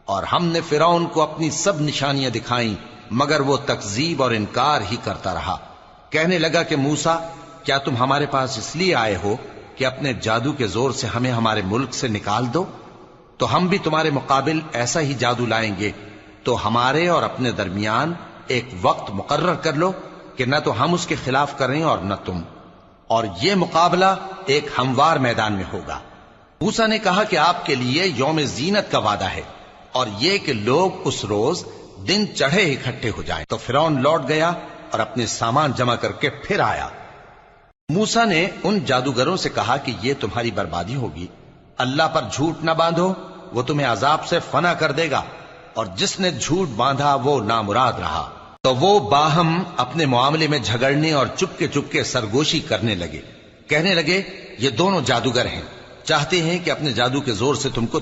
اور ہم نے فرعون کو اپنی سب نشانیاں دکھائیں مگر وہ تکذیب اور انکار ہی کرتا رہا۔ کہنے لگا کہ موسیٰ، کیا تم ہمارے پاس اس لیے آئے ہو کہ اپنے جادو کے زور سے ہمیں ہمارے ملک سے نکال دو؟ تو ہم بھی تمہارے مقابل ایسا ہی جادو لائیں گے، تو ہمارے اور اپنے درمیان ایک وقت مقرر کر لو کہ نہ تو ہم اس کے خلاف کریں اور نہ تم، اور یہ مقابلہ ایک ہموار میدان میں ہوگا۔ موسیٰ نے کہا کہ آپ کے لیے یوم زینت کا وعدہ ہے، اور یہ کہ لوگ اس روز دن چڑھے اکٹھے ہو جائیں۔ تو فرعون لوٹ گیا اور اپنے سامان جمع کر کے پھر آیا۔ موسیٰ نے ان جادوگروں سے کہا کہ یہ تمہاری بربادی ہوگی، اللہ پر جھوٹ نہ باندھو، وہ تمہیں عذاب سے فنا کر دے گا، اور جس نے جھوٹ باندھا وہ نامراد رہا۔ تو وہ باہم اپنے معاملے میں جھگڑنے اور چپکے سرگوشی کرنے لگے۔ کہنے لگے، یہ دونوں جادوگر ہیں، چاہتے ہیں کہ اپنے جادو کے زور سے تم کو